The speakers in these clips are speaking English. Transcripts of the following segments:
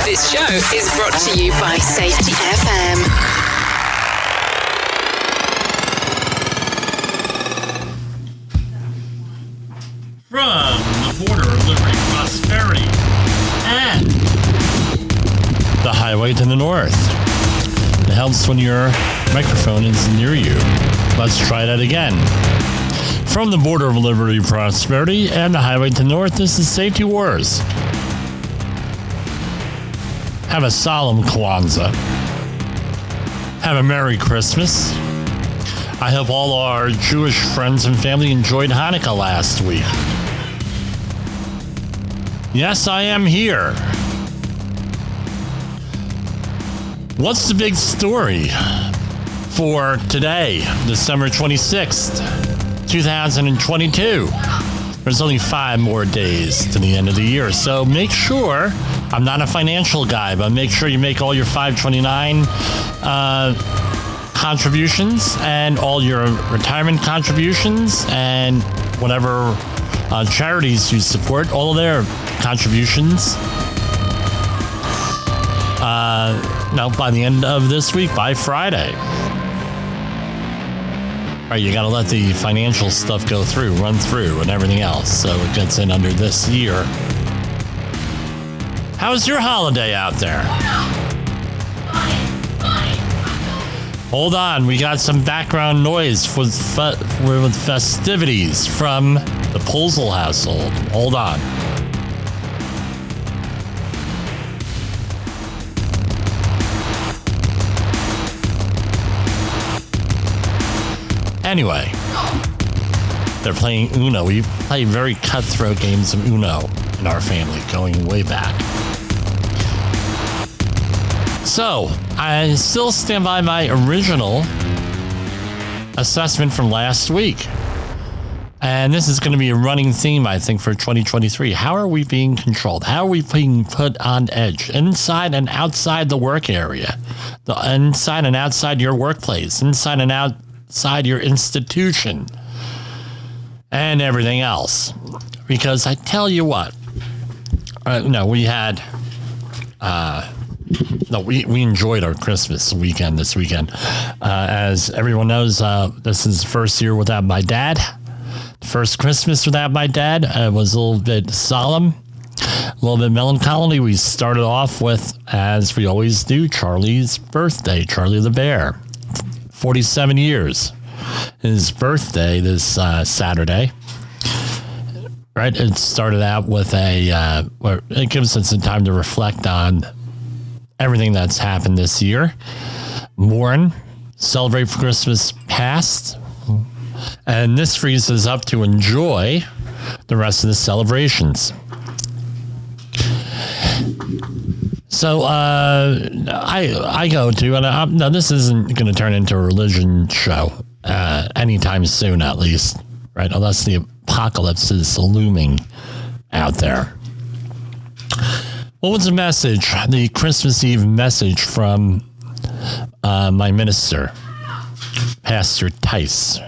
This show is brought to you by Safety FM. From the border of liberty, prosperity, and the highway to the north. It helps when your microphone is near you. Let's try that again. From the border of liberty, prosperity, and the highway to the north, this is Safety Wars. Have a solemn Kwanzaa. Have a Merry Christmas. I hope all our Jewish friends and family enjoyed Hanukkah last week. Yes, I am here. What's the big story for today, December 26th, 2022? There's only 5 more days to the end of the year, so make sure, I'm not a financial guy, but make sure you make all your 529 contributions and all your retirement contributions and whatever charities you support, all of their contributions. By the end of this week, by Friday. Right, you got to let the financial stuff go through, run through, and everything else, so it gets in under this year. How's your holiday out there? Hold on, we got some background noise with festivities from the Pulsel household. Hold on. Anyway, they're playing Uno. We play very cutthroat games of Uno in our family, going way back. So, I still stand by my original assessment from last week. And this is going to be a running theme, I think, for 2023. How are we being controlled? How are we being put on edge? Inside and outside the work area. Inside and outside your workplace. Inside and outside your institution. And everything else. Because I tell you what. We had... we enjoyed our Christmas weekend this weekend. As everyone knows, this is the first year without my dad. First Christmas without my dad. It was a little bit solemn, a little bit melancholy. We started off with, as we always do, Charlie's birthday, Charlie the Bear. 47 years. His birthday this Saturday. Right? It started out with it gives us some time to reflect on everything that's happened this year. Mourn, celebrate Christmas past, and this frees us up to enjoy the rest of the celebrations. So I go to, and now this isn't going to turn into a religion show anytime soon, at least, right? Unless the apocalypse is looming out there. What was the message, the Christmas Eve message from my minister, Pastor Tice?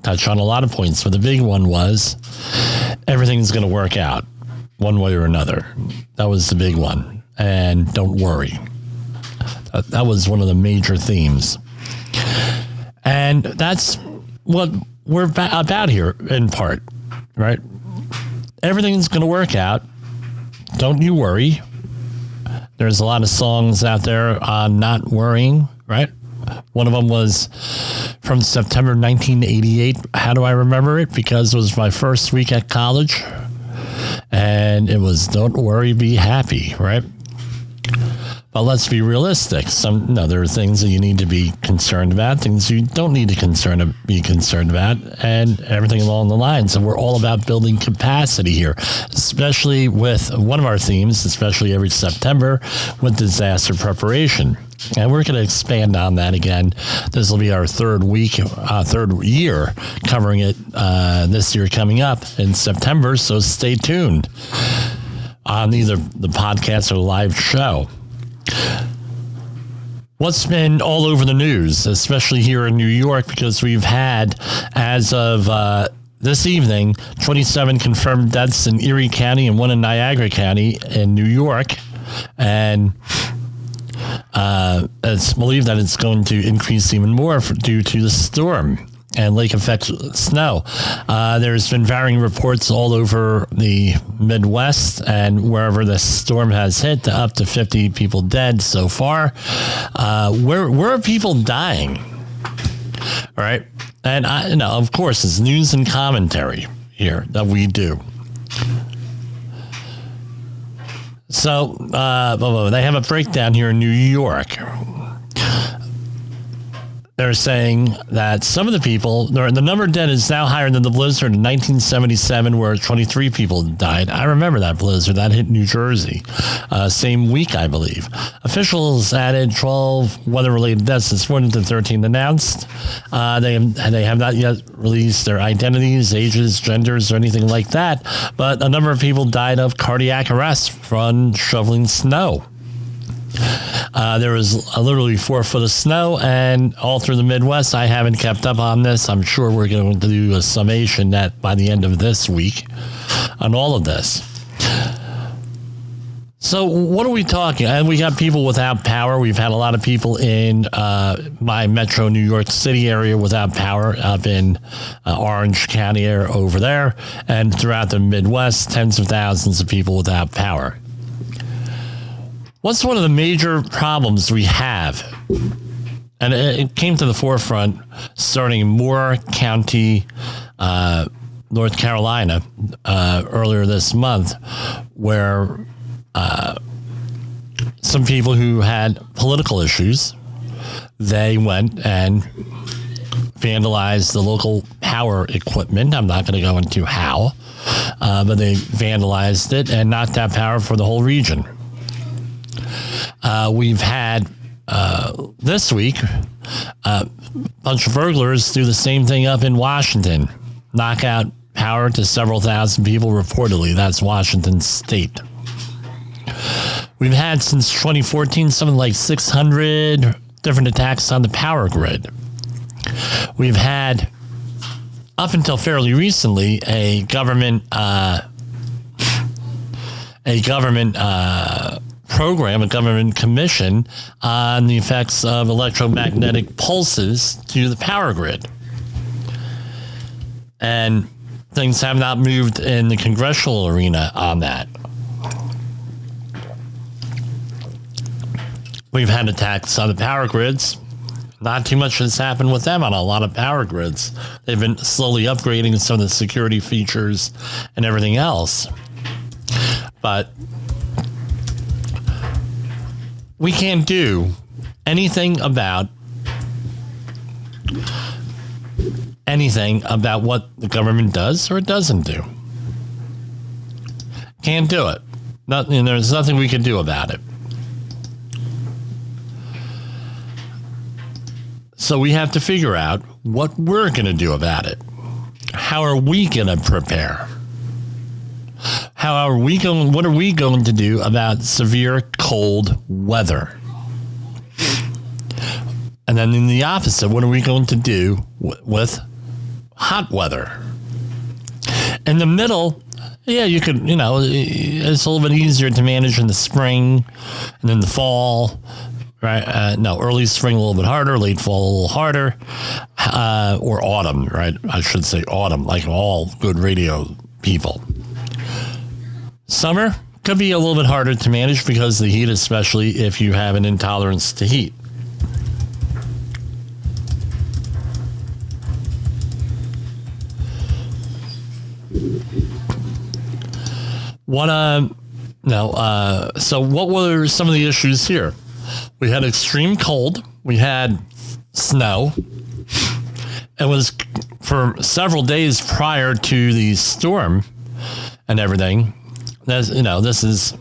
Touch on a lot of points, but the big one was everything's going to work out one way or another. That was the big one. And don't worry. That was one of the major themes. And that's what we're about here in part, right? Everything's going to work out. Don't you worry. There's a lot of songs out there on not worrying, right? One of them was from September 1988. How do I remember it? Because it was my first week at college. And it was Don't Worry, Be Happy, right? But let's be realistic. There are things that you need to be concerned about, things you don't need to be concerned about, and everything along the lines. And we're all about building capacity here, especially with one of our themes, especially every September, with disaster preparation. And we're going to expand on that again. This will be our third year covering it this year coming up in September. So stay tuned on either the podcast or live show. What's been all over the news, especially here in New York, because we've had, as of this evening, 27 confirmed deaths in Erie County and one in Niagara County in New York. And it's believed that it's going to increase even more due to the storm and lake effect snow. There's been varying reports all over the Midwest and wherever the storm has hit, up to 50 people dead so far. Where are people dying? All right. And of course, it's news and commentary here that we do. So they have a breakdown here in New York. They're saying that some of the people, the number of dead is now higher than the blizzard in 1977, where 23 people died. I remember that blizzard. That hit New Jersey. Same week, I believe. Officials added 12 weather-related deaths this morning to 13 announced. They have not yet released their identities, ages, genders, or anything like that. But a number of people died of cardiac arrest from shoveling snow. There was literally 4 foot of snow, and all through the Midwest. I haven't kept up on this. I'm sure we're going to do a summation that by the end of this week on all of this. So what are we talking? And we got people without power. We've had a lot of people in my metro New York City area without power, up in Orange County area over there, and throughout the Midwest, tens of thousands of people without power. What's one of the major problems we have? And it came to the forefront starting in Moore County, North Carolina, earlier this month, where some people who had political issues, they went and vandalized the local power equipment. I'm not going to go into how, but they vandalized it and knocked out power for the whole region. We've had this week a bunch of burglars do the same thing up in Washington, knock out power to several thousand people reportedly. That's Washington State. We've had since 2014 something like 600 different attacks on the power grid. We've had, up until fairly recently, a government program, a government commission on the effects of electromagnetic pulses to the power grid. And things have not moved in the congressional arena on that. We've had attacks on the power grids. Not too much has happened with them on a lot of power grids. They've been slowly upgrading some of the security features and everything else. But we can't do anything about what the government does or doesn't do. Can't do it. Nothing. There's nothing we can do about it. So we have to figure out what we're going to do about it. How are we going to prepare? What are we going to do about severe cold weather? And then in the opposite, what are we going to do with hot weather? In the middle, yeah, you could, it's a little bit easier to manage in the spring and in the fall, right? Early spring a little bit harder, late fall a little harder, or autumn, right? I should say autumn, like all good radio people. Summer could be a little bit harder to manage because of the heat, especially if you have an intolerance to heat. So what were some of the issues here? We had extreme cold. We had snow. It was for several days prior to the storm and everything. This is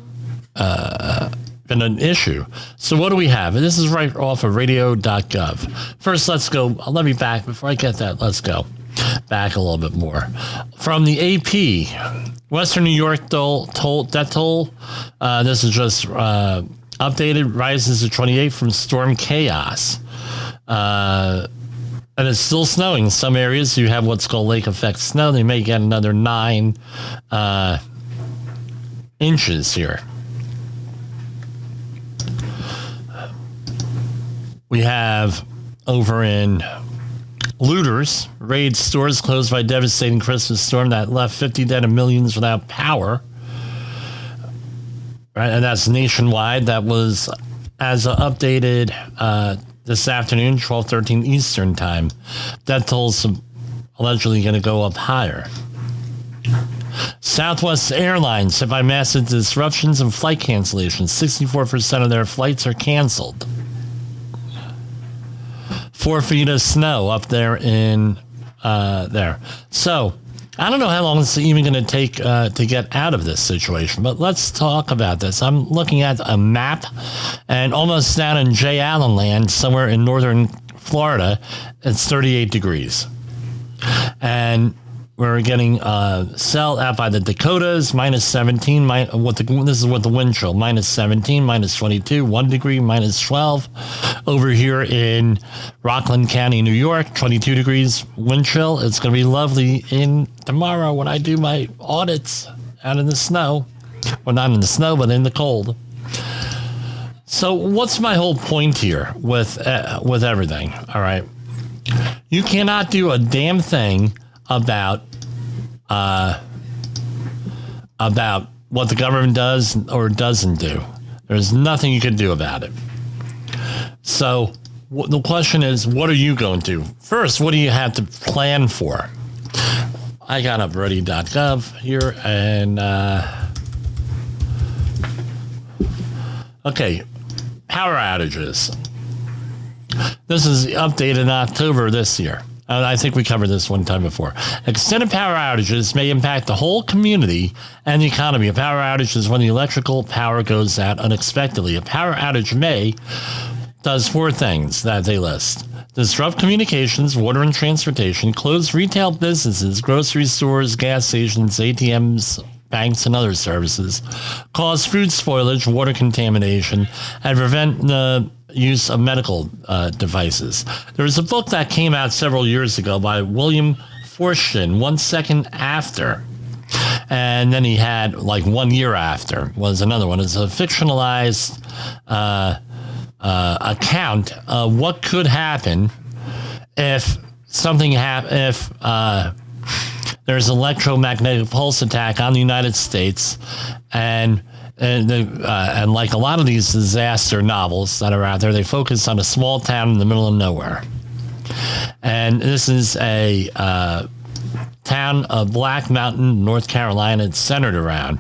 been an issue. So what do we have? And this is right off of radio.gov. First, let's go. Let me back before I get that. Let's go back a little bit more. From the AP, Western New York death toll. This is just updated. Rises to 28 from storm chaos. And it's still snowing in some areas. You have what's called lake effect snow. They may get another 9 inches here. We have over in looters, raid stores closed by devastating Christmas storm that left 50 dead and millions without power. Right, and that's nationwide. That was as updated this afternoon, 12:13 Eastern time. Death tolls allegedly going to go up higher. Southwest Airlines hit by massive disruptions and flight cancellations. 64% of their flights are canceled. 4 feet of snow up there in there. So I don't know how long it's even going to take to get out of this situation, but let's talk about this. I'm looking at a map, and almost down in J. Allen land, somewhere in northern Florida, it's 38 degrees. And we're getting sold out by the Dakotas, minus 17. This is with the wind chill, minus 17, minus 22, 1 degree, minus 12. Over here in Rockland County, New York, 22 degrees wind chill. It's going to be lovely in tomorrow when I do my audits out in the snow. Well, not in the snow, but in the cold. So what's my whole point here with everything? All right. You cannot do a damn thing about what the government does or doesn't do. There's nothing you can do about it. So the question is, what are you going to do? First, what do you have to plan for? I got up ready.gov here, and okay, power outages. This is updated in October this year. I think we covered this one time before. Extended power outages may impact the whole community and the economy. A power outage is when the electrical power goes out unexpectedly. A power outage does 4 things that they list: disrupt communications, water and transportation, close retail businesses, grocery stores, gas stations, ATMs, banks, and other services, cause food spoilage, water contamination, and prevent the use of medical devices. There was a book that came out several years ago by William Forstchen, 1 second after. And then he had, like, 1 year after was another one. It's a fictionalized account of what could happen if something if there's electromagnetic pulse attack on the United States, and like a lot of these disaster novels that are out there, they focus on a small town in the middle of nowhere. And this is a town of Black Mountain, North Carolina. It's centered around.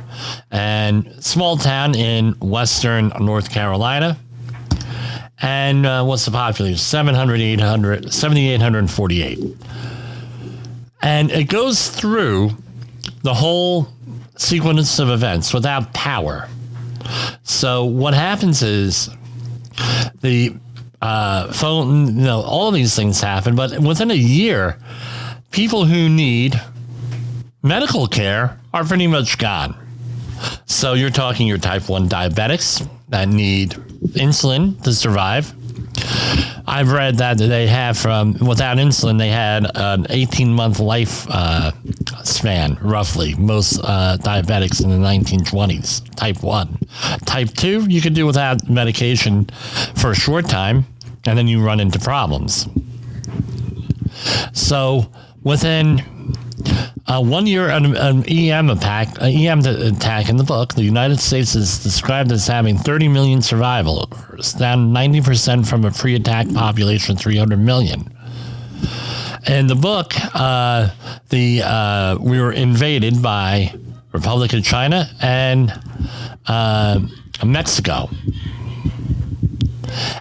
And small town in western North Carolina. And what's the population? 7,848. And it goes through the whole sequence of events without power. So what happens is the phone, all of these things happen, but within a year, people who need medical care are pretty much gone. So you're talking your type 1 diabetics that need insulin to survive. I've read that they have without insulin, they had an 18-month life span, roughly. Most diabetics in the 1920s, type 1. Type 2, you could do without medication for a short time, and then you run into problems. So within 1 year, an EM attack in the book, the United States is described as having 30 million survivors, down 90% from a pre-attack population of 300 million. In the book, we were invaded by Republic of China and Mexico.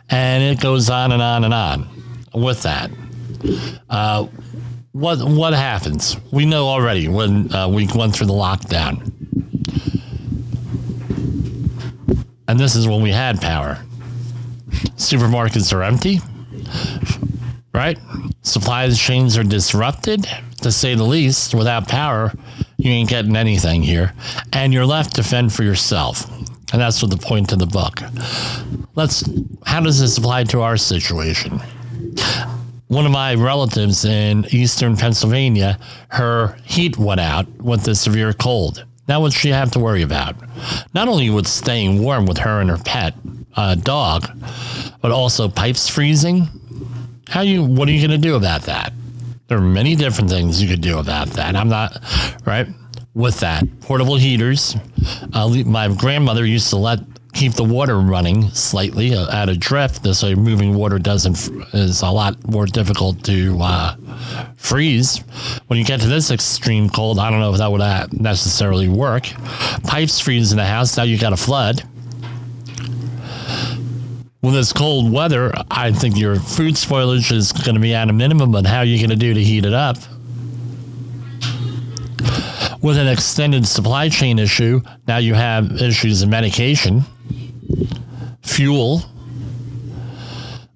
And it goes on and on and on with that. What happens? We know already when we went through the lockdown. And this is when we had power. Supermarkets are empty, right? Supply chains are disrupted, to say the least. Without power, you ain't getting anything here. And you're left to fend for yourself. And that's what the point of the book. How does this apply to our situation? One of my relatives in eastern Pennsylvania, her heat went out with the severe cold. Now what she have to worry about? Not only with staying warm with her and her pet dog, but also pipes freezing. What are you going to do about that? There are many different things you could do about that. I'm not, right, with that. Portable heaters. My grandmother used to keep the water running slightly at a drift. This way moving water is a lot more difficult to freeze. When you get to this extreme cold, I don't know if that would necessarily work. Pipes freeze in the house. Now you got a flood. With this cold weather, I think your food spoilage is going to be at a minimum, but how are you going to do to heat it up? With an extended supply chain issue, now you have issues of medication, fuel.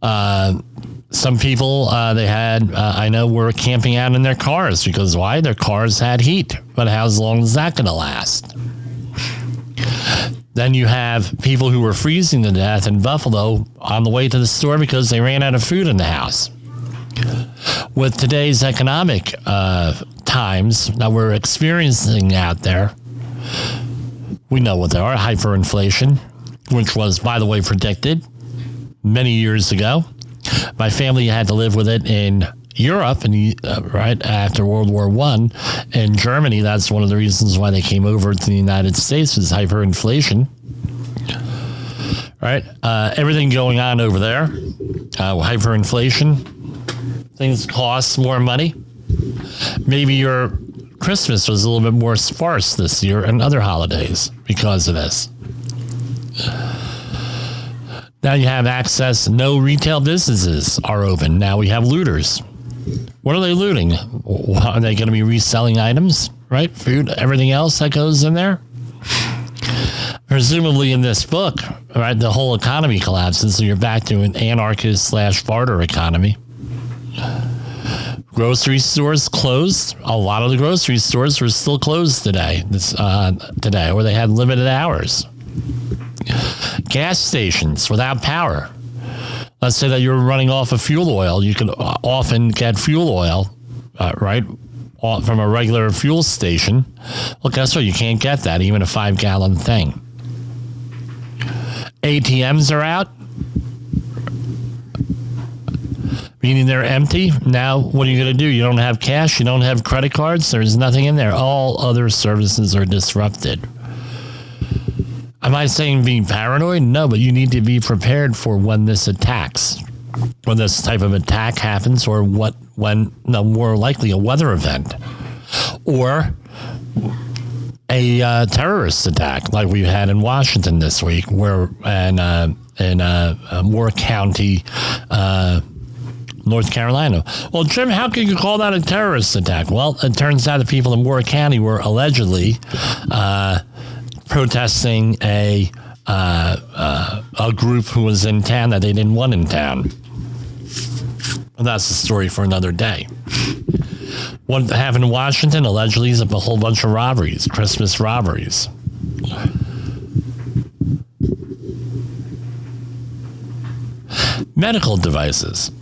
Some people I know were camping out in their cars because why? Their cars had heat, but how long is that going to last? Then you have people who were freezing to death in Buffalo on the way to the store because they ran out of food in the house. With today's economic times that we're experiencing out there, we know what they are. Hyperinflation, which was, by the way, predicted many years ago. My family had to live with it in Europe, and right after World War I, in Germany. That's one of the reasons why they came over to the United States, was hyperinflation. Right, everything going on over there, hyperinflation. Things cost more money. Maybe your Christmas was a little bit more sparse this year and other holidays because of this. Now you have access. No retail businesses are open. Now we have looters. What are they looting? Are they going to be reselling items, right? Food, everything else that goes in there? Presumably in this book, right, the whole economy collapses, so you're back to an anarchist/barter economy. Grocery stores closed. A lot of the grocery stores were still closed today, or they had limited hours. Gas stations without power. Let's say that you're running off of fuel oil. You can often get fuel oil, right, from a regular fuel station. Well, guess what? You can't get that, even a 5-gallon thing. ATMs are out, meaning they're empty. Now, what are you going to do? You don't have cash. You don't have credit cards. There's nothing in there. All other services are disrupted. Am I saying being paranoid? No, but you need to be prepared for when this type of attack happens, or more likely a weather event, or a terrorist attack like we had in Washington this week, where in Moore County, North Carolina. Well, Jim, how can you call that a terrorist attack? Well, it turns out the people in Moore County were allegedly protesting a group who was in town that they didn't want in town. Well, that's the story for another day. What happened in Washington allegedly is a whole bunch of robberies, Christmas robberies. Medical devices.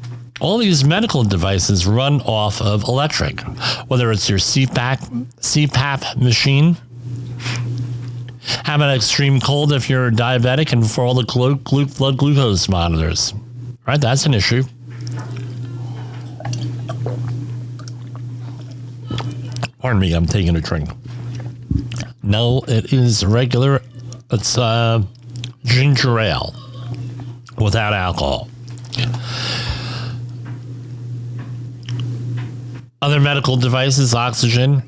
All these medical devices run off of electric, whether it's your CPAP machine. How about extreme cold if you're diabetic, and for all the blood glucose monitors? Right, that's an issue. Pardon me, I'm taking a drink. No, it is regular. It's ginger ale without alcohol. Other medical devices, oxygen.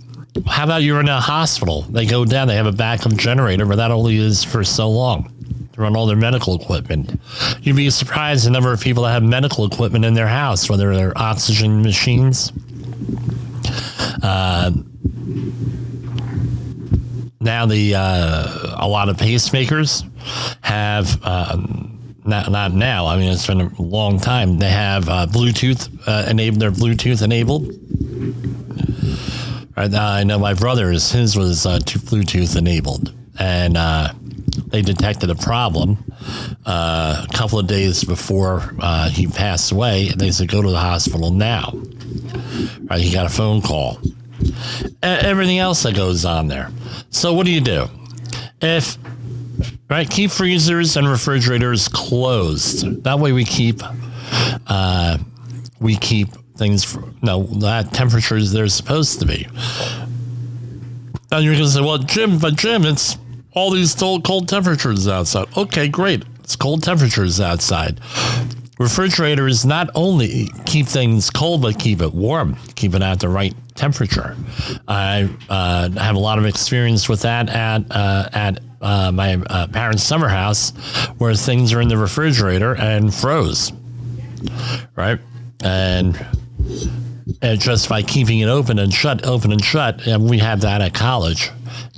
How about you're in a hospital? They go down, they have a backup generator, but that only is for so long to run all their medical equipment. You'd be surprised the number of people that have medical equipment in their house, whether they're oxygen machines. Now a lot of pacemakers have, not now, I mean, it's been a long time, they have Bluetooth enabled, they're Bluetooth enabled. I know my brother's, his was Bluetooth enabled, and they detected a problem a couple of days before he passed away, and they said, go to the hospital now. Right, he got a phone call. Everything else that goes on there. So what do you do? If right? Keep freezers and refrigerators closed. That way we keep things, that temperatures they're supposed to be. And you're going to say, well, Jim, it's all these cold temperatures outside. Okay, great. It's cold temperatures outside. Refrigerators not only keep things cold, but keep it warm, keep it at the right temperature. I have a lot of experience with that at my parents' summer house, where things are in the refrigerator and froze, right? And just by keeping it open and shut, and we had that at college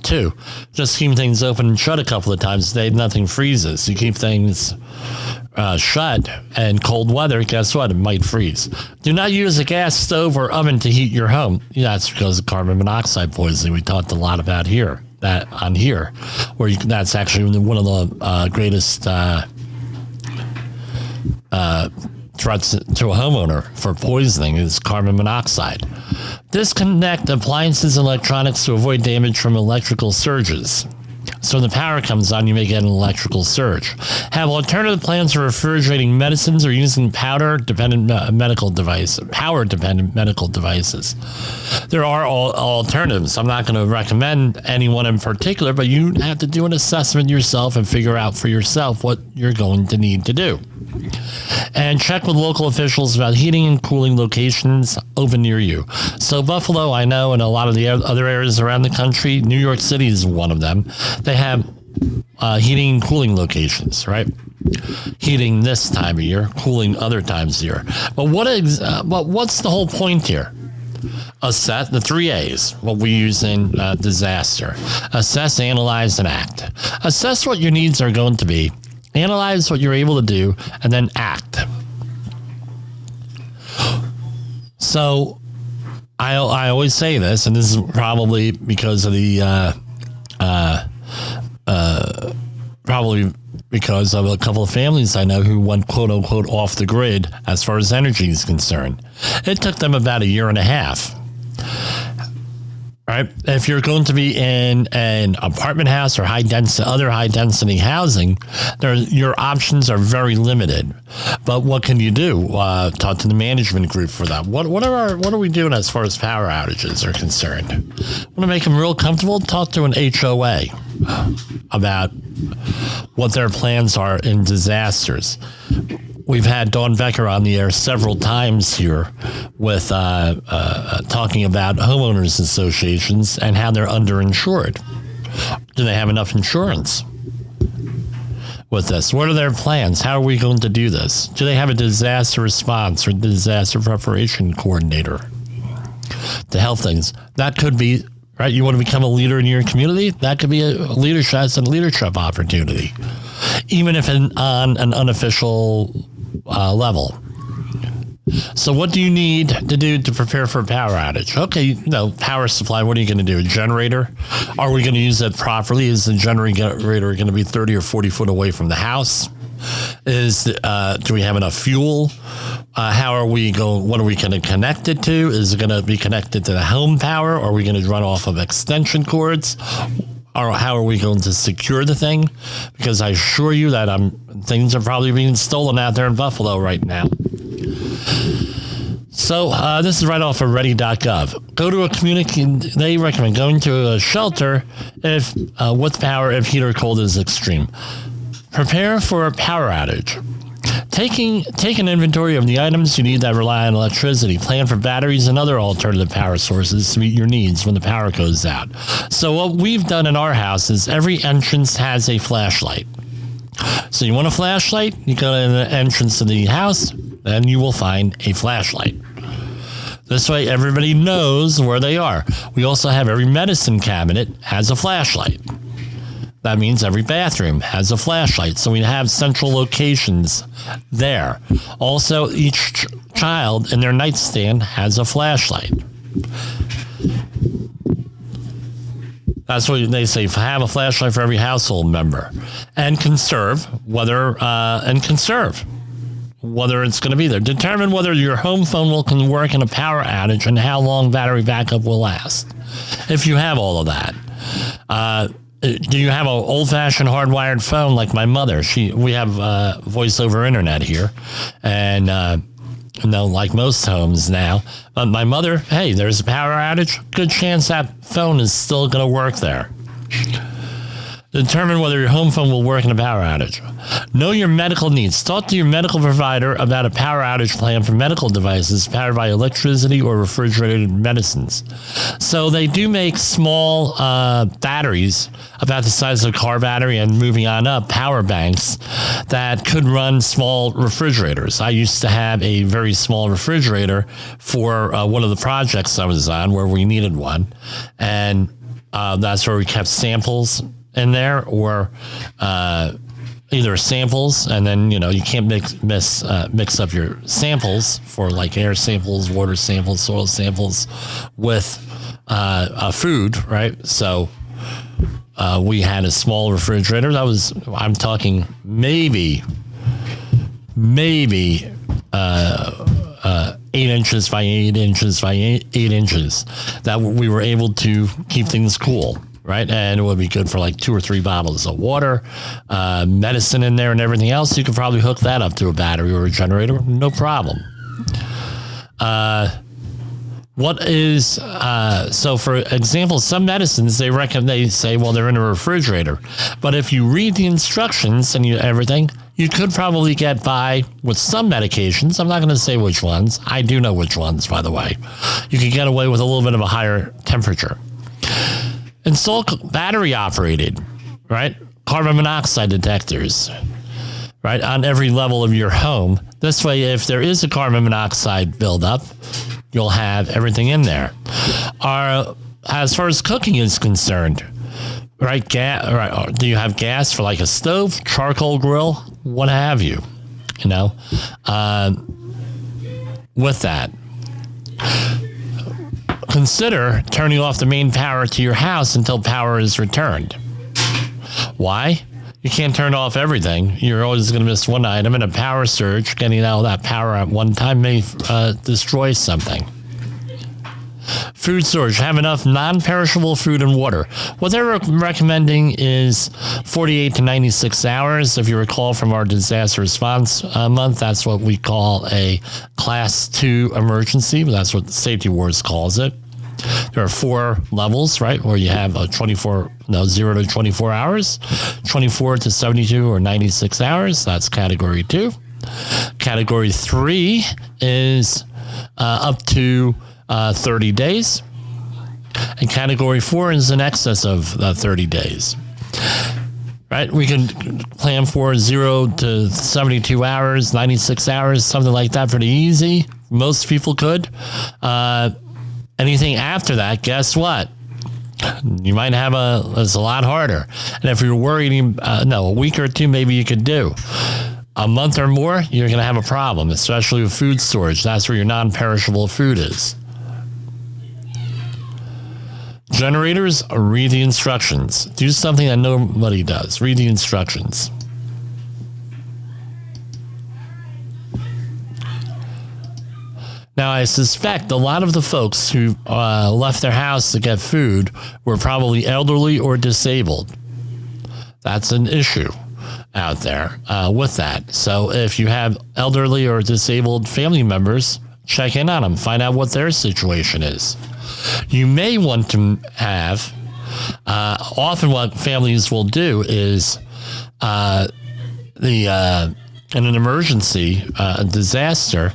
too. Just keep things open and shut a couple of times a day, nothing freezes. You keep things shut, and cold weather, guess what? It might freeze. Do not use a gas stove or oven to heat your home. That's because of carbon monoxide poisoning. We talked a lot about that's actually one of the greatest threats to a homeowner for poisoning is carbon monoxide. Disconnect appliances and electronics to avoid damage from electrical surges. So when the power comes on, you may get an electrical surge. Have alternative plans for refrigerating medicines or using power-dependent medical devices. There are alternatives. I'm not going to recommend anyone in particular, but you have to do an assessment yourself and figure out for yourself what you're going to need to do. And check with local officials about heating and cooling locations open near you. So Buffalo, I know, and a lot of the other areas around the country, New York City is one of them. They have heating and cooling locations, right? Heating this time of year, cooling other times of year. But what's the whole point here? Assess the 3 A's, what we use in disaster. Assess, analyze, and act. Assess what your needs are going to be. Analyze what you're able to do, and then act. So I always say this, and this is probably because of because of a couple of families I know who went quote unquote off the grid as far as energy is concerned. It took them about a year and a half. Right? If you're going to be in an apartment house or other high density housing, your options are very limited. But what can you do? Talk to the management group for that. What are we doing as far as power outages are concerned? Want to make them real comfortable? Talk to an HOA about what their plans are in disasters. We've had Dawn Becker on the air several times here with talking about homeowners associations and how they're underinsured. Do they have enough insurance with this? What are their plans? How are we going to do this? Do they have a disaster response or disaster preparation coordinator to help things? That could be, right? You want to become a leader in your community? That could be a leadership opportunity, even if on an unofficial level. So what do you need to do to prepare for a power outage? Okay, power supply, what are you going to do? A generator? Are we going to use that properly? Is the generator going to be 30 or 40 foot away from the house? Do we have enough fuel? How are we going? What are we going to connect it to? Is it going to be connected to the home power? Or are we going to run off of extension cords? Or how are we going to secure the thing? Because I assure you that things are probably being stolen out there in Buffalo right now. So this is right off of ready.gov. Go to a community. They recommend going to a shelter with power if heat or cold is extreme. Prepare for a power outage. Take an inventory of the items you need that rely on electricity. Plan for batteries and other alternative power sources to meet your needs when the power goes out. So what we've done in our house is every entrance has a flashlight. So you want a flashlight? You go to the entrance of the house, then you will find a flashlight. This way everybody knows where they are. We also have every medicine cabinet has a flashlight. That means every bathroom has a flashlight. So we have central locations there. Also, each child in their nightstand has a flashlight. That's what they say. Have a flashlight for every household member. And conserve whether it's going to be there. Determine whether your home phone can work in a power outage and how long battery backup will last. If you have all of that. Do you have an old-fashioned hardwired phone like my mother? We have voice over internet here, and like most homes now. My mother, hey, there's a power outage. Good chance that phone is still going to work there. Determine whether your home phone will work in a power outage. Know your medical needs. Talk to your medical provider about a power outage plan for medical devices powered by electricity or refrigerated medicines. So they do make small batteries about the size of a car battery and moving on up, power banks that could run small refrigerators. I used to have a very small refrigerator for one of the projects I was on where we needed one. And that's where we kept samples in there, or either samples, and then you can't mix up your samples for like air samples, water samples, soil samples with food, right? So we had a small refrigerator that was, I'm talking maybe 8 inches by 8 inches by 8 inches, that we were able to keep things cool. Right. And it would be good for like 2 or 3 bottles of water, medicine in there and everything else. You could probably hook that up to a battery or a generator. No problem. So for example, some medicines, they say, well, they're in a refrigerator. But if you read the instructions and everything, you could probably get by with some medications. I'm not going to say which ones. I do know which ones, by the way. You could get away with a little bit of a higher temperature. Install battery operated, right? Carbon monoxide detectors, right? On every level of your home. This way, if there is a carbon monoxide buildup, you'll have everything in there. As far as cooking is concerned, right? Do you have gas for like a stove, charcoal grill, what have you? With that. Consider turning off the main power to your house until power is returned. Why? You can't turn off everything. You're always going to miss one item, and a power surge, getting out of that power at one time, may destroy something. Food storage. Have enough non-perishable food and water. What they're recommending is 48 to 96 hours. If you recall from our disaster response month, that's what we call a class 2 emergency. That's what the Safety Wars calls it. There are 4 levels, right, where you have 0 to 24 hours, 24 to 72 or 96 hours. That's category 2. Category 3 is up to 30 days. And category 4 is in excess of 30 days. Right? We can plan for 0 to 72 hours, 96 hours, something like that, pretty easy. Most people could. Anything after that, guess what? You might have it's a lot harder. And if you're worried, a week or 2, maybe you could do. A month or more, you're going to have a problem, especially with food storage. That's where your non-perishable food is. Generators, read the instructions. Do something that nobody does. Read the instructions. Now, I suspect a lot of the folks who left their house to get food were probably elderly or disabled. That's an issue out there with that. So if you have elderly or disabled family members, check in on them. Find out what their situation is. You may want to have, often what families will do is in an emergency, a disaster,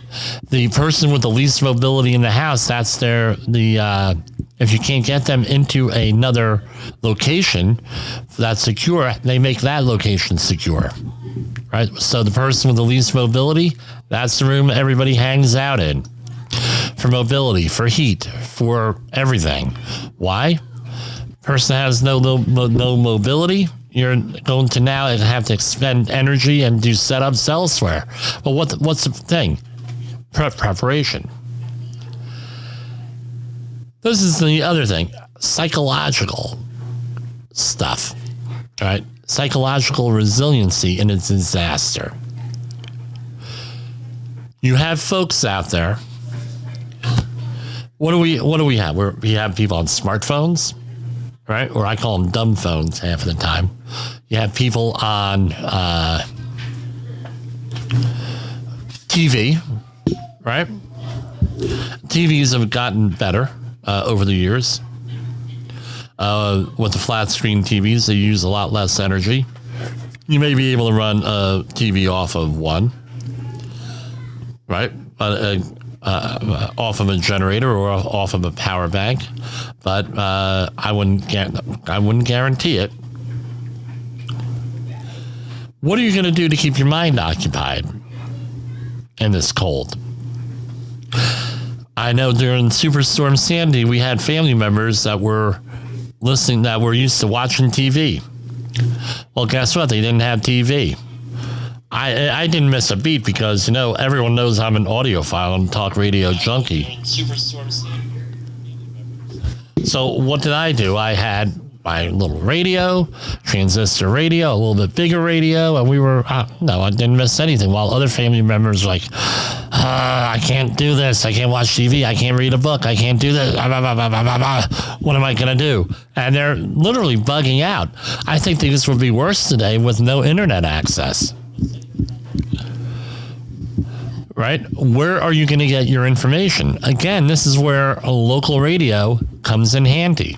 the person with the least mobility in the house, if you can't get them into another location that's secure, they make that location secure, right? So the person with the least mobility, that's the room everybody hangs out in for mobility, for heat, for everything. Why? Person has no mobility. You're going to now have to expend energy and do setups elsewhere. Well, what's the thing? Preparation. This is the other thing. Psychological stuff, right? Psychological resiliency in a disaster. You have folks out there. What do we have? We have people on smartphones, right? Or I call them dumb phones half of the time. You have people on TV, right? TVs have gotten better over the years. With the flat screen TVs, they use a lot less energy. You may be able to run a TV off of one, right? Off of a generator or off of a power bank, but I wouldn't guarantee it. What are you going to do to keep your mind occupied in this cold? I know during Superstorm Sandy, we had family members that were listening, that were used to watching TV. Well, guess what? They didn't have TV. I didn't miss a beat because, everyone knows I'm an audiophile and talk radio junkie. So what did I do? I had my little radio, transistor radio, a little bit bigger radio, and we were, no, I didn't miss anything, while other family members were like, I can't do this, I can't watch TV, I can't read a book, I can't do this, what am I going to do? And they're literally bugging out. I think things would be worse today with no internet access. Right? Where are you going to get your information? Again, this is where a local radio comes in handy.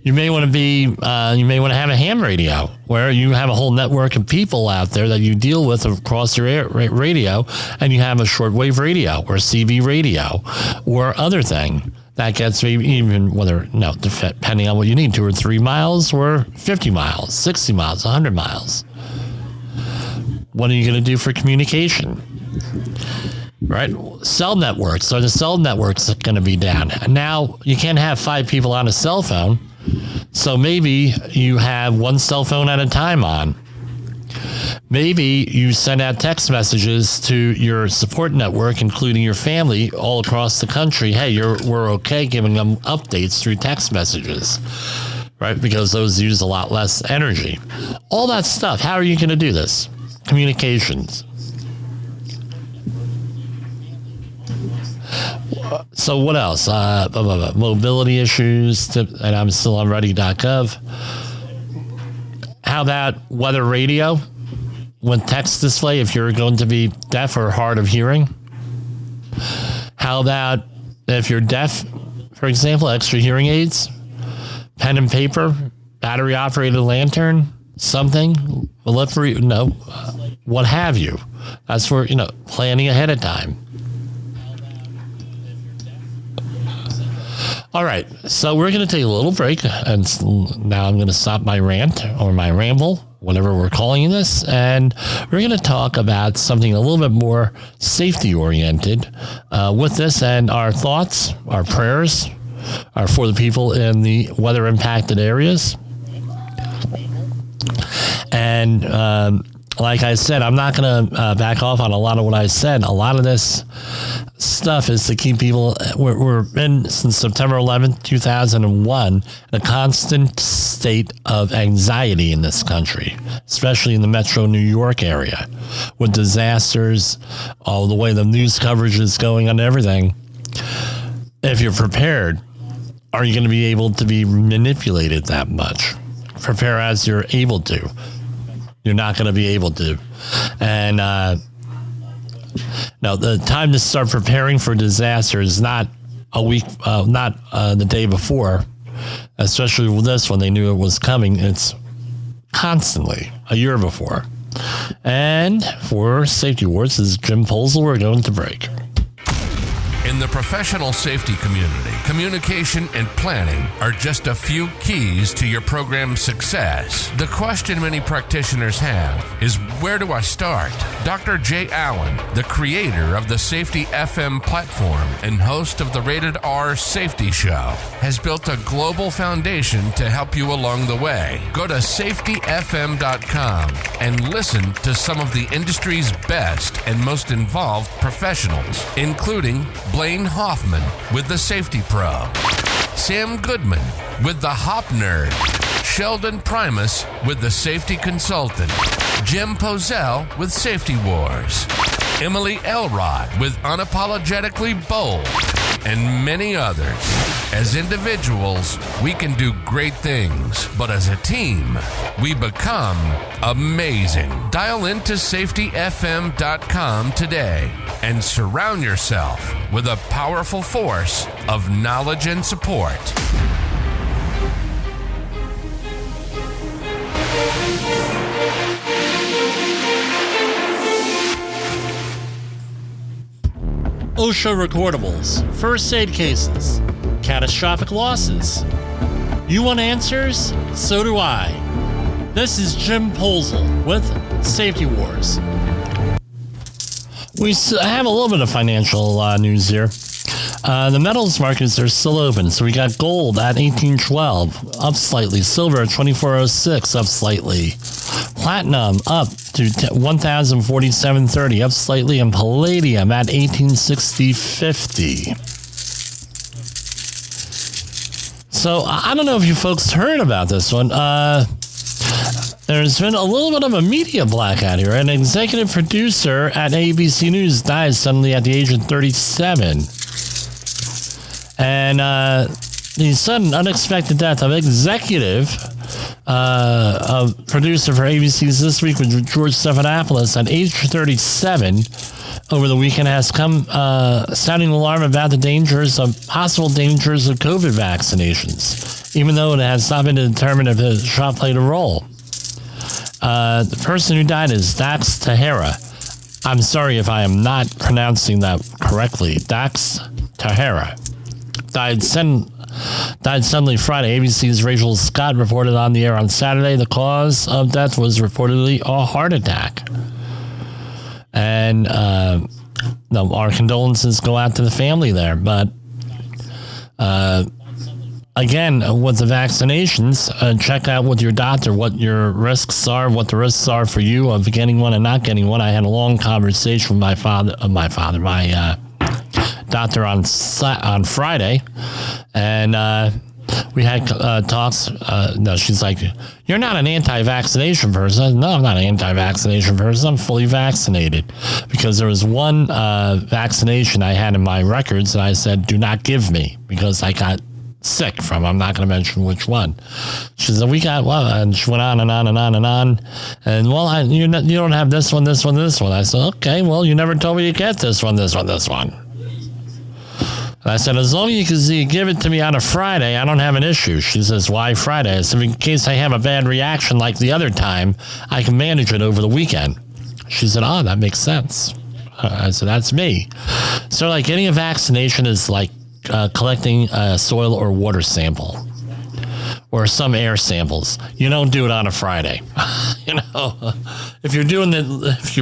You may want to have a ham radio where you have a whole network of people out there that you deal with across your radio, and you have a shortwave radio or CB radio or other thing that gets depending on what you need, 2 or 3 miles or 50 miles, 60 miles, 100 miles. What are you going to do for communication? Right? Cell networks. Are the cell networks going to be down? And now you can't have 5 people on a cell phone. So maybe you have one cell phone at a time on. Maybe you send out text messages to your support network, including your family all across the country. Hey, we're okay, giving them updates through text messages. Right? Because those use a lot less energy. All that stuff. How are you going to do this? Communications. So what else? Mobility issues, and I'm still on ready.gov. How about weather radio with text display if you're going to be deaf or hard of hearing? How about if you're deaf, for example, extra hearing aids, pen and paper, battery operated lantern, something, what have you. That's where, planning ahead of time. All right, so we're going to take a little break, and now I'm going to stop my rant or my ramble, whatever we're calling this, and we're going to talk about something a little bit more safety-oriented with this, and our thoughts, our prayers are for the people in the weather-impacted areas. And like I said, I'm not going to back off on a lot of what I said. A lot of this stuff is to keep people, we're in since September 11th, 2001, a constant state of anxiety in this country, especially in the metro New York area, with disasters, all the way the news coverage is going on, everything. If you're prepared, are you going to be able to be manipulated that much? Prepare as you're able to. You're not going to be able to. And now the time to start preparing for disaster is not a week, not the day before, especially with this one. They knew it was coming. It's constantly a year before. And for Safety Wars, this is Jim Polzel. We're going to break. In the professional safety community, communication and planning are just a few keys to your program's success. The question many practitioners have is, where do I start? Dr. Jay Allen, the creator of the Safety FM platform and host of the Rated R Safety Show, has built a global foundation to help you along the way. Go to safetyfm.com and listen to some of the industry's best and most involved professionals, including Blaine Hoffman with the Safety Pro, Sam Goodman with the Hop Nerd, Sheldon Primus with the Safety Consultant, Jim Pozell with Safety Wars, Emily Elrod with Unapologetically Bold, and many others. As individuals, we can do great things, but as a team, we become amazing. Dial into safetyfm.com today and surround yourself with a powerful force of knowledge and support. OSHA recordables, first aid cases, catastrophic losses. You want answers? So do I. This is Jim Posel with Safety Wars. We have a little bit of financial news here. The metals markets are still open, so we got gold at 1812, up slightly. Silver at 2406, up slightly. Platinum up to 1047.30, up slightly, and palladium at 1860.50. So I don't know if you folks heard about this one. There's been a little bit of a media blackout here. An executive producer at ABC News died suddenly at the age of 37. And the sudden unexpected death of executive producer for ABC's This Week with George Stephanopoulos at age 37 over the weekend has come sounding alarm about the possible dangers of COVID vaccinations, even though it has not been determined if the shot played a role. The person who died is Dax Tahera. I'm sorry if I am not pronouncing that correctly. Dax Tahera died suddenly Friday. ABC's Rachel Scott reported on the air on Saturday. The cause of death was reportedly a heart attack. And our condolences go out to the family there. But again, with the vaccinations, check out with your doctor what your risks are, what the risks are for you of getting one and not getting one. I had a long conversation with my doctor on Friday, and we had talks. No, she's like, "You're not an anti-vaccination person." No, I'm not an anti-vaccination person. I'm fully vaccinated, because there was one vaccination I had in my records that I said, "Do not give me," because I got sick from. I'm not going to mention which one. She said, and she went on and on and on and on. And you don't have this one, this one, this one. I said, okay, well, you never told me you get this one, this one, this one. And I said, as long as you give it to me on a Friday, I don't have an issue. She says, why Friday? I said, in case I have a bad reaction like the other time, I can manage it over the weekend. She said, oh, that makes sense. I said, that's me. So like getting a vaccination is like collecting a soil or water sample or some air samples. You don't do it on a Friday. If you've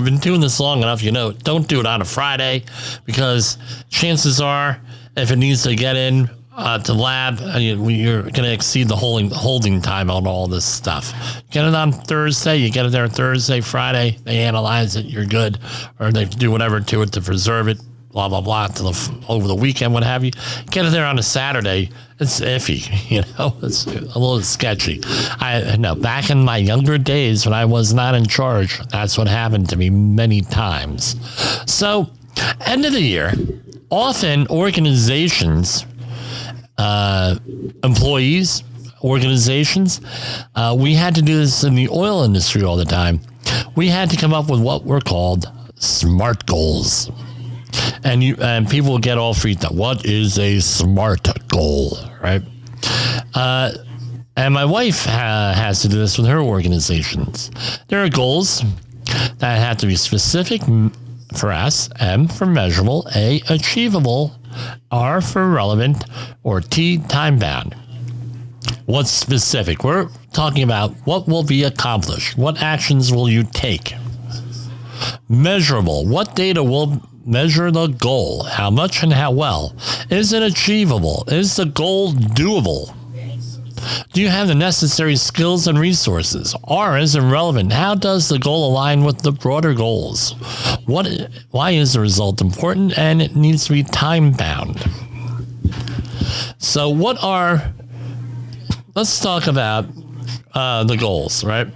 been doing this long enough, don't do it on a Friday, because chances are, if it needs to get in to lab, you're going to exceed the holding time on all this stuff. Get it on Thursday, you get it there Thursday, Friday, they analyze it, you're good, or they do whatever to it to preserve it, blah, blah, blah, over the weekend, what have you. Get it there on a Saturday, it's iffy, it's a little sketchy. Back in my younger days when I was not in charge, that's what happened to me many times. So, end of the year, often organizations, employees, organizations, we had to do this in the oil industry all the time. We had to come up with what were called SMART goals. And people will get all freaked out. What is a SMART goal, right? And my wife has to do this with her organizations. There are goals that have to be specific for S, M for measurable, A, achievable, R for relevant, or T, time-bound. What's specific? We're talking about what will be accomplished. What actions will you take? Measurable. What data will measure the goal? How much and how well? Is it achievable? Is the goal doable? Do you have the necessary skills and resources? R is irrelevant. How does the goal align with the broader goals? Why is the result important? And it needs to be time-bound. So let's talk about the goals, right?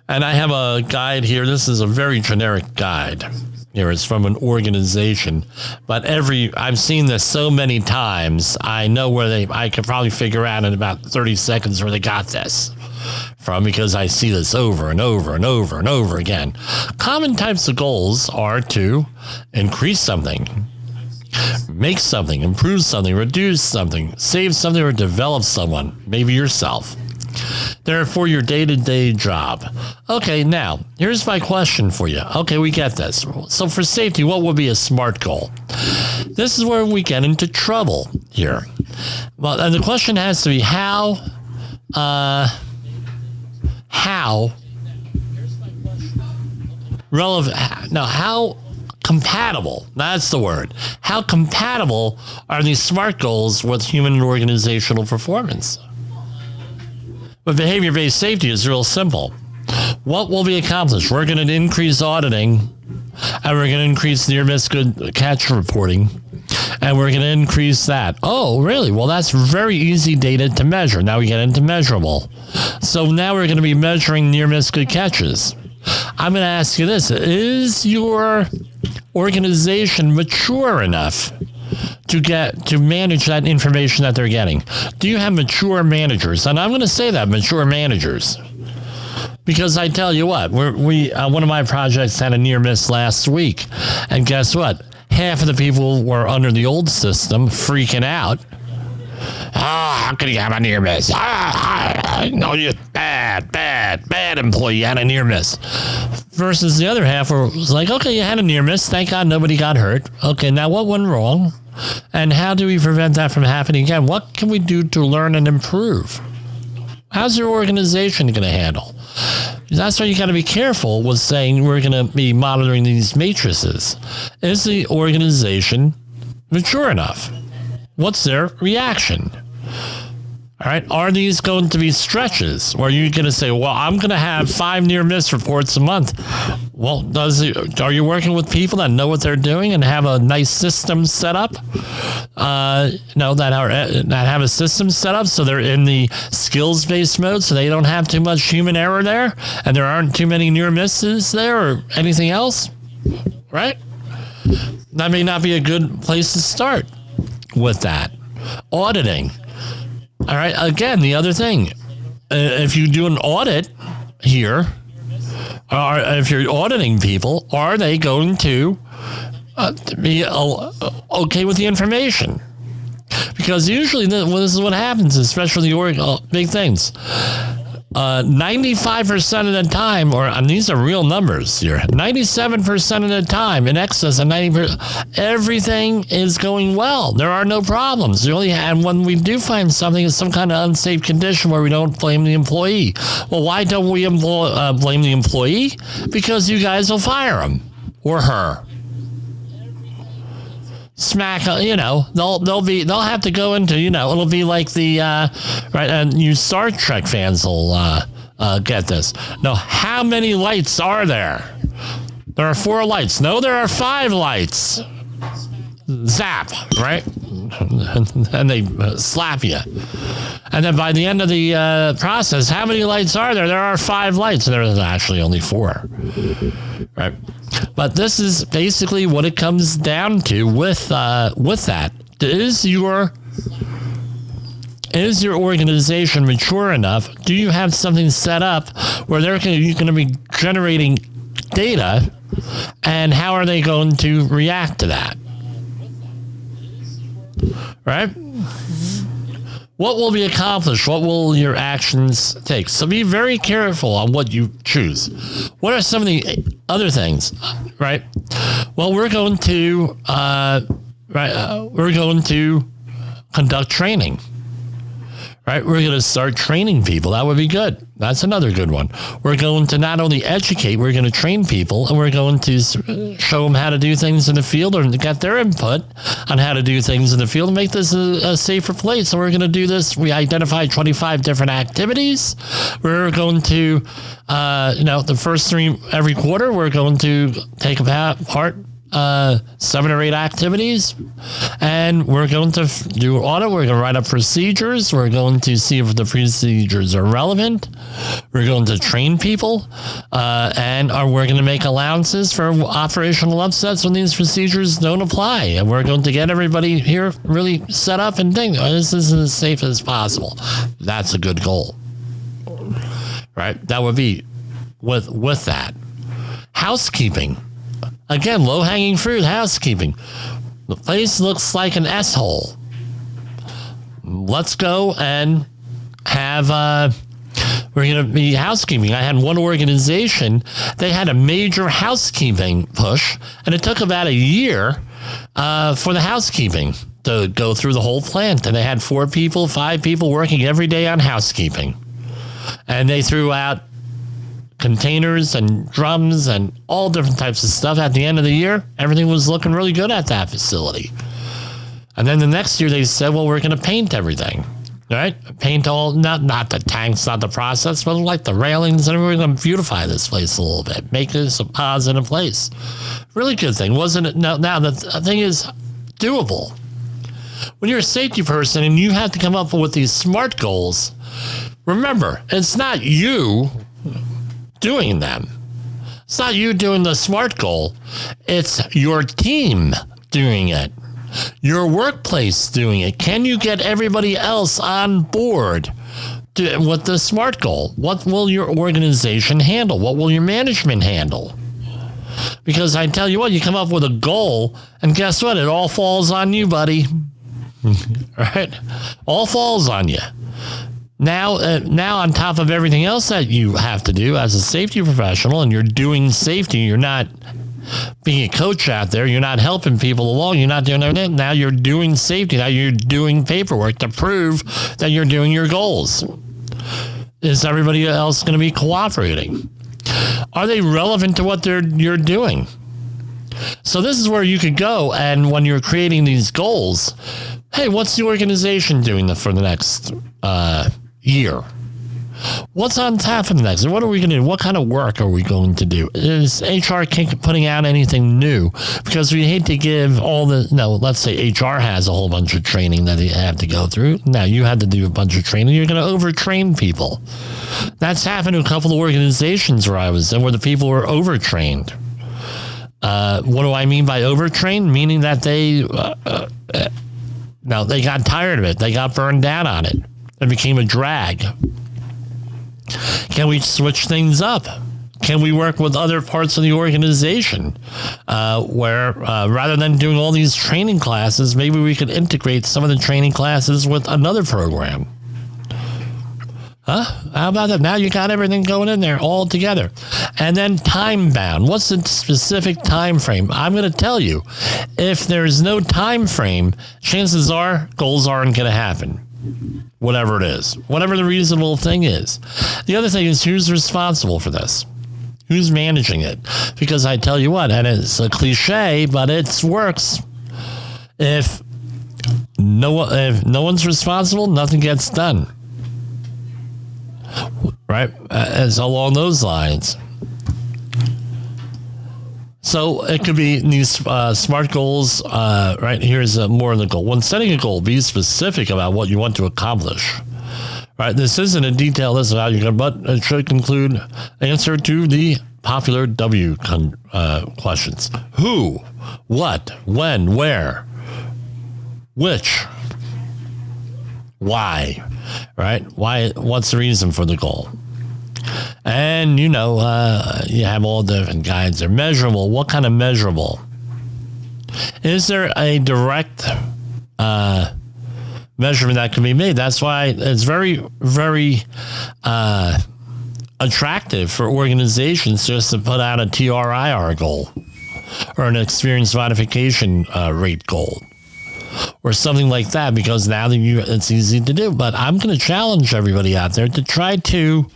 And I have a guide here. This is a very generic guide. here. It's from an organization, but I've seen this so many times. I know I could probably figure out in about 30 seconds where they got this from, because I see this over and over and over and over again. Common types of goals are to increase something, make something, improve something, reduce something, save something, or develop someone, maybe yourself. They're for your day-to-day job. Okay, now, here's my question for you. Okay, we get this. So for safety, what would be a SMART goal? This is where we get into trouble here. Well, and the question has to be how compatible, that's the word. How compatible are these SMART goals with human and organizational performance? But behavior-based safety is real simple. What will be accomplished? We're going to increase auditing, and we're going to increase near-miss good catch reporting, and we're going to increase that. Oh, really? Well, that's very easy data to measure. Now we get into measurable. So now we're going to be measuring near-miss good catches. I'm going to ask you this. Is your organization mature enough to manage that information that they're getting? Do you have mature managers? And I'm going to say that, mature managers, because I tell you what, one of my projects had a near miss last week, and guess what? Half of the people were under the old system freaking out. How can you have a near miss? No, you're bad employee. You had a near miss. Versus the other half was like, okay, you had a near miss. Thank God nobody got hurt. Okay, now what went wrong? And how do we prevent that from happening again? What can we do to learn and improve? How's your organization going to handle? That's why you got to be careful with saying we're going to be monitoring these matrices. Is the organization mature enough? What's their reaction? All right. Are these going to be stretches? Or are you going to say, well, I'm going to have 5 near-miss reports a month? Well, are you working with people that know what they're doing and have a nice system set up? That have a system set up so they're in the skills-based mode, so they don't have too much human error there, and there aren't too many near-misses there or anything else, right? That may not be a good place to start with that. Auditing. All right. Again, the other thing, if you do an audit here, or if you're auditing people, are they going to be okay with the information? Because usually this is what happens, especially the big things. 95% of the time, and these are real numbers here, 97% of the time, in excess of 90%, everything is going well. There are no problems. And when we do find something, it's some kind of unsafe condition where we don't blame the employee. Well, why don't we blame the employee? Because you guys will fire him or her. Smack, they'll have to go into, it'll be like the, right, and you Star Trek fans will get this. Now, how many lights are there? There are 4 lights. No, there are 5 lights. Zap, right? And they slap you. And then by the end of the process, how many lights are there? There are 5 lights, and there's actually only 4. Right? But this is basically what it comes down to with that. Is your organization mature enough? Do you have something set up where you're going to be generating data, and how are they going to react to that? Right? What will be accomplished? What will your actions take? So be very careful on what you choose. What are some of the other things? Right? Well, we're going to conduct training. Right? We're going to start training people. That would be good. That's another good one. We're going to not only educate, we're going to train people, and we're going to show them how to do things in the field, or get their input on how to do things in the field and make this a safer place. So we're going to do this. We identified 25 different activities. We're going to, the first 3 every quarter, we're going to take part 7 or 8 activities, and we're going to do an audit. We're going to write up procedures. We're going to see if the procedures are relevant. We're going to train people, and we're going to make allowances for operational upsets when these procedures don't apply. And we're going to get everybody here really set up and think, this is as safe as possible. That's a good goal, right? That would be with that. Housekeeping. Again, low-hanging fruit, housekeeping. The place looks like an S-hole. Let's go and have, we're going to be housekeeping. I had one organization, they had a major housekeeping push, and it took about a year for the housekeeping to go through the whole plant. And they had 4 people, 5 people working every day on housekeeping. And they threw out containers and drums and all different types of stuff. At the end of the year, everything was looking really good at that facility. And then the next year they said, well, we're going to paint everything, right? Paint all, not the tanks, not the process, but like the railings, and we're going to beautify this place a little bit, make this a positive place. Really good thing, wasn't it? Now the thing is doable. When you're a safety person and you have to come up with these SMART goals, remember, it's not you doing them. It's not you doing the SMART goal. It's your team doing it. Your workplace doing it. Can you get everybody else on board with the SMART goal? What will your organization handle? What will your management handle? Because I tell you what, you come up with a goal, and guess what? It all falls on you, buddy. Right? All falls on you. Now on top of everything else that you have to do as a safety professional, and you're doing safety, you're not being a coach out there, you're not helping people along, you're not doing everything. Now you're doing safety. Now you're doing paperwork to prove that you're doing your goals. Is everybody else going to be cooperating? Are they relevant to what you're doing? So this is where you could go, and when you're creating these goals, hey, what's the organization doing for the next year? What's on tap for the next? What are we going to do? What kind of work are we going to do? Is HR putting out anything new? Because we hate to give let's say HR has a whole bunch of training that they have to go through. Now you had to do a bunch of training. You're going to overtrain people. That's happened to a couple of organizations where I was in, where the people were overtrained. What do I mean by overtrained? Meaning that they got tired of it. They got burned down on it. It became a drag. Can we switch things up? Can we work with other parts of the organization where rather than doing all these training classes, maybe we could integrate some of the training classes with another program? Huh? How about that? Now you got everything going in there all together. And then time bound. What's the specific time frame? I'm going to tell you, if there's no time frame, chances are goals aren't going to happen. Whatever it is, whatever the reasonable thing is. The other thing is, who's responsible for this? Who's managing it? Because I tell you what, and it's a cliche, but it works. If no one's responsible, nothing gets done. Right? It's along those lines. So it could be these SMART goals. Right, here's more of the goal. When setting a goal, be specific about what you want to accomplish. Right, this isn't a detailed list of how you're going, but it should include answer to the popular W questions: who, what, when, where, which, why. Right? Why? What's the reason for the goal? And, you have all different guides. They're measurable. What kind of measurable? Is there a direct measurement that can be made? That's why it's very, very attractive for organizations just to put out a TRIR goal or an experience modification rate goal, or something like that, because now that it's easy to do. But I'm going to challenge everybody out there to try to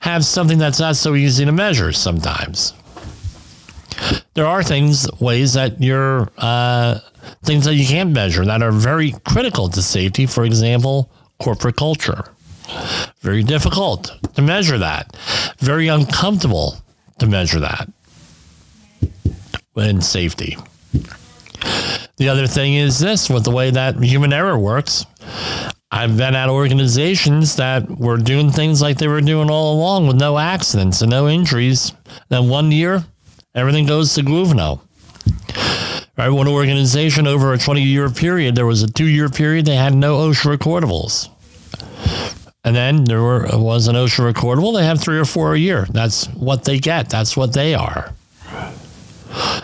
have something that's not so easy to measure sometimes. There are ways that things that you can't measure that are very critical to safety. For example, corporate culture. Very difficult to measure that. Very uncomfortable to measure that. in safety. The other thing is this, with the way that human error works, I've been at organizations that were doing things like they were doing all along with no accidents and no injuries. Then 1 year, everything goes to Guvno. Right, one organization over a 20-year period, there was a 2-year period, they had no OSHA recordables. And then there was an OSHA recordable, they have 3 or 4 a year. That's what they get. That's what they are.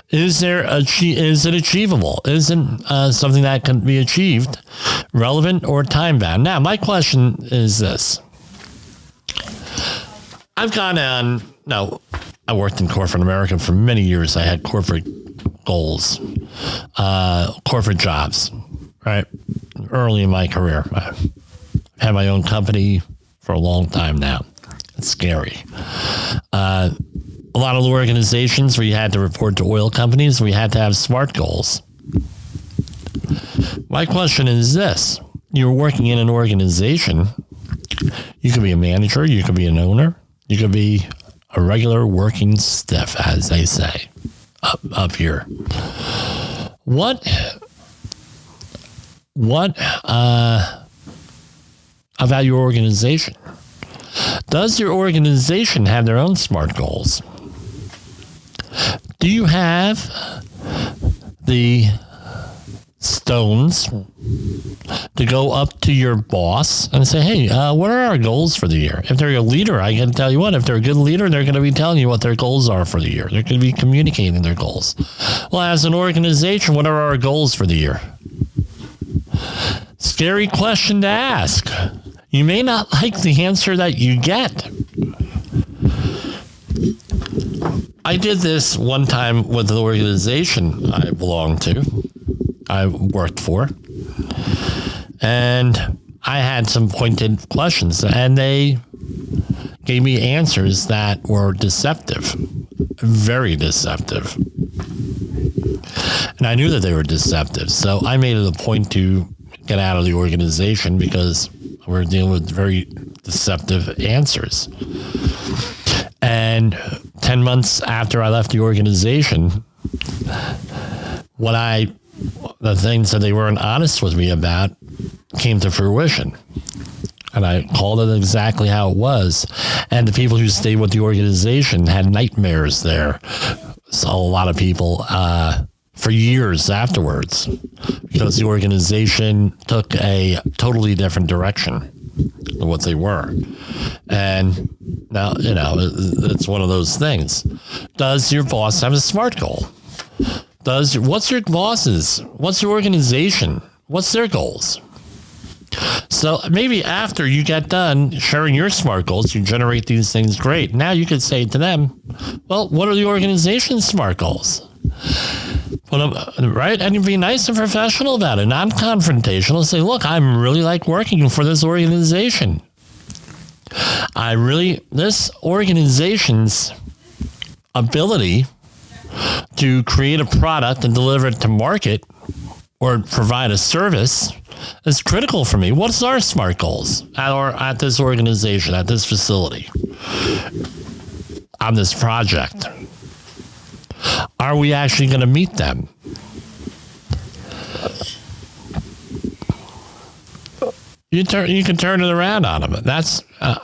Is it achievable? Isn't something that can be achieved relevant or time bound? Now, my question is this. I've gone on, I worked in corporate America for many years. I had corporate goals, corporate jobs, right? Early in my career. I had my own company for a long time now. It's scary. A lot of the organizations where you had to report to oil companies, we had to have SMART goals. My question is this. You're working in an organization. You could be a manager. You could be an owner. You could be a regular working stiff, as they say up here. What about your organization? Does your organization have their own SMART goals? Do you have the stones to go up to your boss and say, hey, what are our goals for the year? If they're a leader, I can tell you what, if they're a good leader, they're going to be telling you what their goals are for the year. They're going to be communicating their goals. Well, as an organization, what are our goals for the year? Scary question to ask. You may not like the answer that you get. I did this one time with an organization I belonged to, I worked for, and I had some pointed questions, and they gave me answers that were deceptive, very deceptive. And I knew that they were deceptive, so I made it a point to get out of the organization because we're dealing with very deceptive answers. And 10 months after I left the organization, the things that they weren't honest with me about came to fruition. And I called it exactly how it was. And the people who stayed with the organization had nightmares there. So a lot of people, for years afterwards, because the organization took a totally different direction than what they were. And now, it's one of those things. Does your boss have a SMART goal? What's your boss's? What's your organization? What's their goals? So maybe after you get done sharing your SMART goals, you generate these things, great. Now you could say to them, well, what are the organization's SMART goals? Right? And you'd be nice and professional about it, non-confrontational. Say, look, I really like working for this organization. This organization's ability to create a product and deliver it to market or provide a service is critical for me. What's our SMART goals at this organization, at this facility, on this project? Are we actually going to meet them? You can turn it around on them. That's,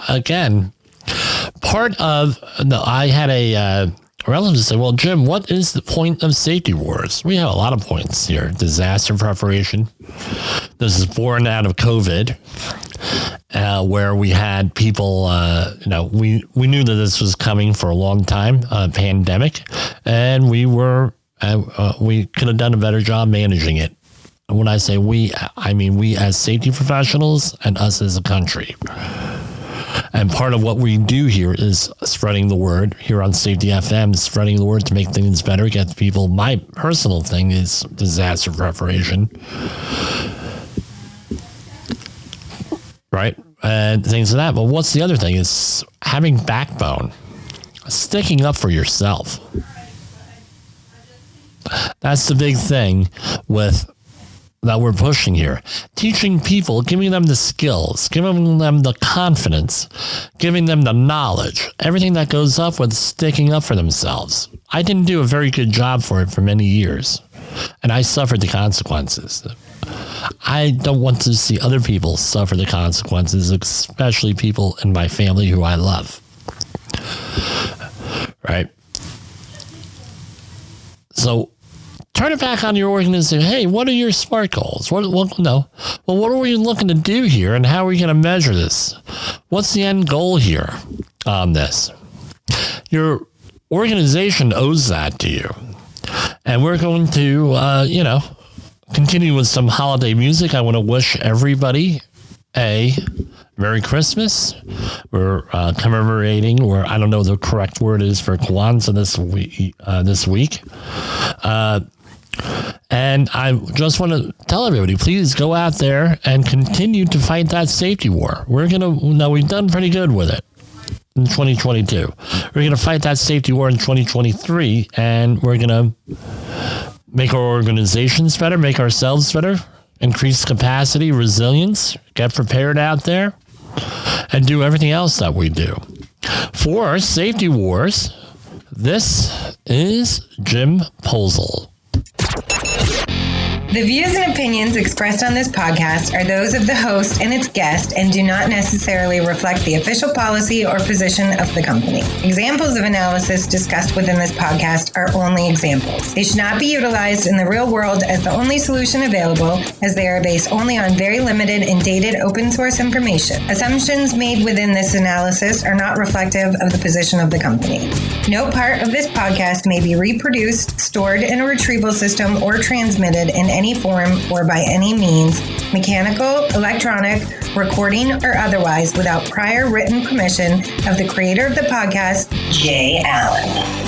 again, part of, I had a relative say, well, Jim, what is the point of safety wars? We have a lot of points here. Disaster preparation. This is born out of COVID, where we had people, we knew that this was coming for a long time, a pandemic, and we could have done a better job managing it. And when I say we, I mean we as safety professionals and us as a country. And part of what we do here is spreading the word here on Safety FM, spreading the word to make things better, get people. My personal thing is disaster preparation, right? And things like that. But what's the other thing is having backbone, sticking up for yourself. That's the big thing with that we're pushing here. Teaching people, giving them the skills, giving them the confidence, giving them the knowledge, everything that goes up with sticking up for themselves. I didn't do a very good job for it for many years, and I suffered the consequences. I don't want to see other people suffer the consequences, especially people in my family who I love. Right? So, turn it back on your organization. Hey, what are your SMART goals? What are we looking to do here, and how are we going to measure this? What's the end goal here on this? Your organization owes that to you. And we're going to, continue with some holiday music. I want to wish everybody a Merry Christmas. We're commemorating, or I don't know the correct word is for Kwanzaa this week. And I just want to tell everybody, please go out there and continue to fight that safety war. We've done pretty good with it in 2022. We're going to fight that safety war in 2023, and we're going to make our organizations better, make ourselves better, increase capacity, resilience, get prepared out there, and do everything else that we do. For Safety Wars, this is Jim Posel. The views and opinions expressed on this podcast are those of the host and its guest and do not necessarily reflect the official policy or position of the company. Examples of analysis discussed within this podcast are only examples. They should not be utilized in the real world as the only solution available, as they are based only on very limited and dated open source information. Assumptions made within this analysis are not reflective of the position of the company. No part of this podcast may be reproduced, stored in a retrieval system, or transmitted in any form or by any means, mechanical, electronic, recording, or otherwise, without prior written permission of the creator of the podcast, Jay Allen.